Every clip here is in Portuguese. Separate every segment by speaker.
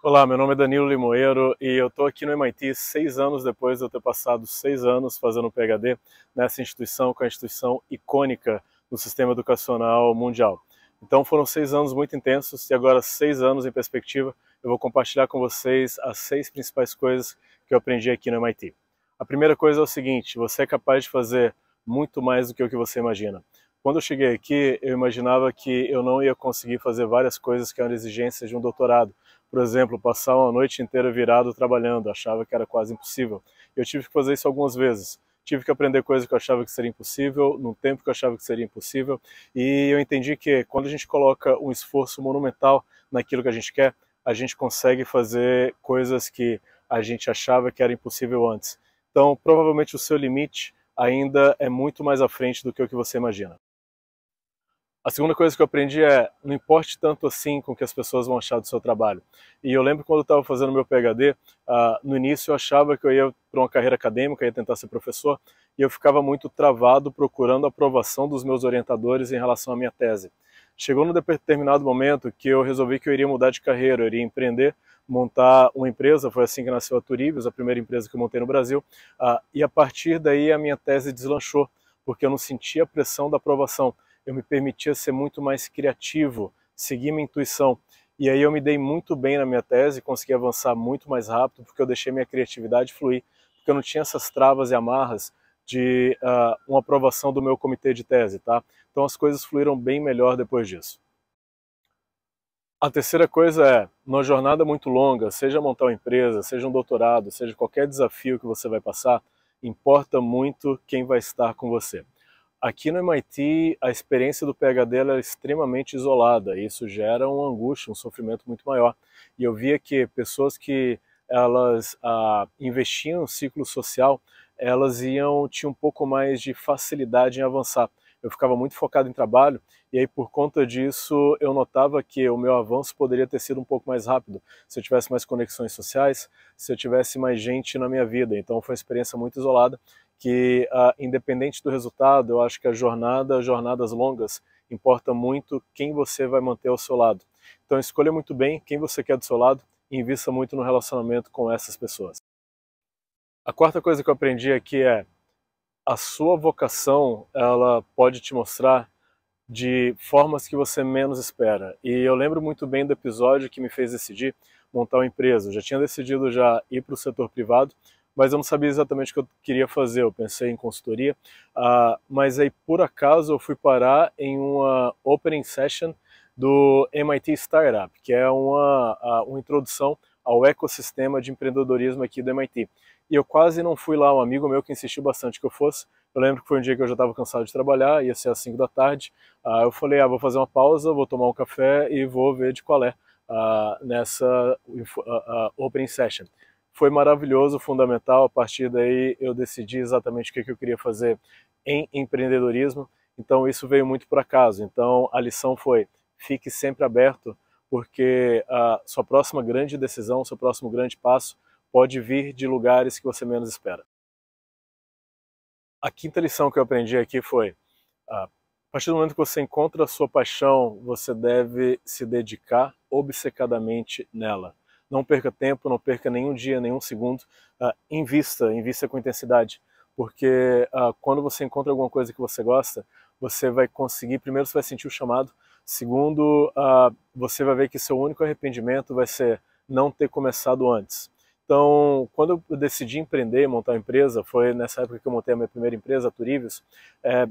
Speaker 1: Olá, meu nome é Danilo Limoeiro e eu estou aqui no MIT 6 anos depois de eu ter passado 6 anos fazendo um PhD nessa instituição, que é uma instituição icônica do sistema educacional mundial. Então foram 6 anos muito intensos e agora 6 anos em perspectiva eu vou compartilhar com vocês as 6 principais coisas que eu aprendi aqui no MIT. A primeira coisa é o seguinte: você é capaz de fazer muito mais do que o que você imagina. Quando eu cheguei aqui, eu imaginava que eu não ia conseguir fazer várias coisas que eram exigências de um doutorado. Por exemplo, passar uma noite inteira virado trabalhando, achava que era quase impossível. Eu tive que fazer isso algumas vezes. Tive que aprender coisas que eu achava que seria impossível, num tempo que eu achava que seria impossível, e eu entendi que quando a gente coloca um esforço monumental naquilo que a gente quer, a gente consegue fazer coisas que a gente achava que era impossível antes. Então, provavelmente o seu limite ainda é muito mais à frente do que o que você imagina. A segunda coisa que eu aprendi é: não importe tanto assim com o que as pessoas vão achar do seu trabalho. E eu lembro quando eu estava fazendo meu PhD, no início eu achava que eu ia para uma carreira acadêmica, ia tentar ser professor, e eu ficava muito travado procurando a aprovação dos meus orientadores em relação à minha tese. Chegou num determinado momento que eu resolvi que eu iria mudar de carreira, eu iria empreender, montar uma empresa. Foi assim que nasceu a Turibios, a primeira empresa que eu montei no Brasil, e a partir daí a minha tese deslanchou, porque eu não sentia a pressão da aprovação. Eu me permitia ser muito mais criativo, seguir minha intuição. E aí eu me dei muito bem na minha tese, consegui avançar muito mais rápido, porque eu deixei minha criatividade fluir, porque eu não tinha essas travas e amarras de uma aprovação do meu comitê de tese, tá? Então as coisas fluíram bem melhor depois disso. A terceira coisa é: numa jornada muito longa, seja montar uma empresa, seja um doutorado, seja qualquer desafio que você vai passar, importa muito quem vai estar com você. Aqui no MIT, a experiência do PhD ela é extremamente isolada, e isso gera uma angústia, um sofrimento muito maior. E eu via que pessoas que elas investiam no ciclo social, tinham um pouco mais de facilidade em avançar. Eu ficava muito focado em trabalho, e aí por conta disso eu notava que o meu avanço poderia ter sido um pouco mais rápido se eu tivesse mais conexões sociais, se eu tivesse mais gente na minha vida. Então foi uma experiência muito isolada, que independente do resultado, eu acho que jornadas longas, importa muito quem você vai manter ao seu lado. Então escolha muito bem quem você quer do seu lado e invista muito no relacionamento com essas pessoas. A quarta coisa que eu aprendi aqui é: a sua vocação, ela pode te mostrar de formas que você menos espera. E eu lembro muito bem do episódio que me fez decidir montar uma empresa. Eu já tinha decidido já ir para o setor privado, mas eu não sabia exatamente o que eu queria fazer. Eu pensei em consultoria, mas aí por acaso eu fui parar em uma opening session do MIT Startup, que é uma introdução ao ecossistema de empreendedorismo aqui do MIT. E eu quase não fui lá, um amigo meu que insistiu bastante que eu fosse. Eu lembro que foi um dia que eu já estava cansado de trabalhar, ia ser às 5 da tarde. Eu falei: vou fazer uma pausa, vou tomar um café e vou ver de qual é nessa opening session. Foi maravilhoso, fundamental. A partir daí eu decidi exatamente o que eu queria fazer em empreendedorismo. Então isso veio muito por acaso. Então a lição foi: fique sempre aberto, porque a sua próxima grande decisão, seu próximo grande passo pode vir de lugares que você menos espera. A quinta lição que eu aprendi aqui foi: a partir do momento que você encontra a sua paixão, você deve se dedicar obcecadamente nela. Não perca tempo, não perca nenhum dia, nenhum segundo. Invista com intensidade, porque quando você encontra alguma coisa que você gosta, você vai conseguir, primeiro você vai sentir o chamado, segundo, você vai ver que seu único arrependimento vai ser não ter começado antes. Então, quando eu decidi empreender, montar uma empresa, foi nessa época que eu montei a minha primeira empresa, a Turivios.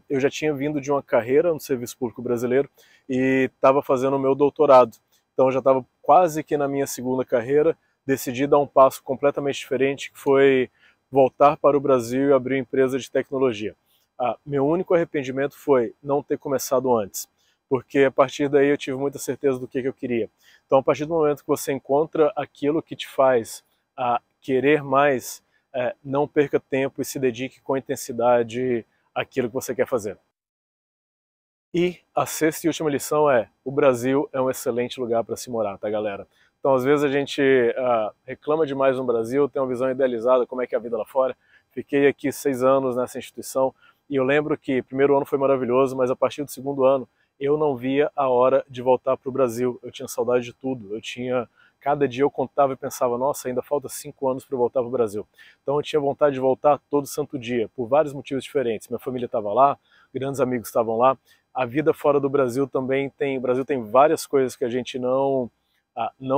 Speaker 1: Eu já tinha vindo de uma carreira no serviço público brasileiro e estava fazendo o meu doutorado. Então, eu já estava quase que na minha segunda carreira, decidi dar um passo completamente diferente, que foi voltar para o Brasil e abrir uma empresa de tecnologia. Meu único arrependimento foi não ter começado antes, porque a partir daí eu tive muita certeza do que eu queria. Então, a partir do momento que você encontra aquilo que te faz a querer mais, não perca tempo e se dedique com intensidade àquilo que você quer fazer. E a sexta e última lição é: o Brasil é um excelente lugar para se morar, tá, galera? Então, às vezes a gente reclama demais no Brasil, tem uma visão idealizada como é que é a vida lá fora. Fiquei aqui 6 anos nessa instituição e eu lembro que o primeiro ano foi maravilhoso, mas a partir do segundo ano eu não via a hora de voltar para o Brasil. Eu tinha saudade de tudo. Eu tinha Cada dia eu contava e pensava, nossa, ainda falta 5 anos para eu voltar para o Brasil. Então eu tinha vontade de voltar todo santo dia, por vários motivos diferentes. Minha família estava lá, grandes amigos estavam lá. A vida fora do Brasil também tem... O Brasil tem várias coisas que a gente não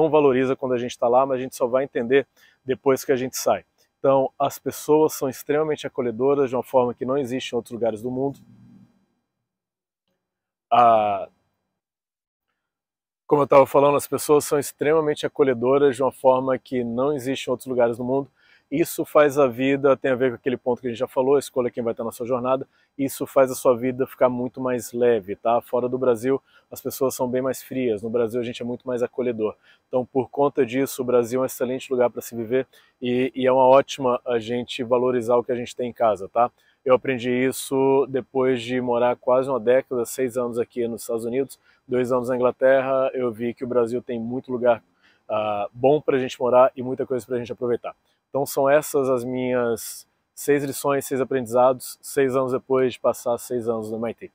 Speaker 1: valoriza quando a gente está lá, mas a gente só vai entender depois que a gente sai. Então, as pessoas são extremamente acolhedoras de uma forma que não existe em outros lugares do mundo. Como eu estava falando, as pessoas são extremamente acolhedoras de uma forma que não existe em outros lugares do mundo. Isso faz a vida, tem a ver com aquele ponto que a gente já falou, escolha quem vai estar na sua jornada, isso faz a sua vida ficar muito mais leve, tá? Fora do Brasil, as pessoas são bem mais frias, no Brasil a gente é muito mais acolhedor. Então, por conta disso, o Brasil é um excelente lugar para se viver e é uma ótima a gente valorizar o que a gente tem em casa, tá? Eu aprendi isso depois de morar quase uma década, 6 anos aqui nos Estados Unidos, 2 anos na Inglaterra. Eu vi que o Brasil tem muito lugar bom para a gente morar e muita coisa para a gente aproveitar. Então são essas as minhas 6 lições, 6 aprendizados, 6 anos depois de passar 6 anos no MIT.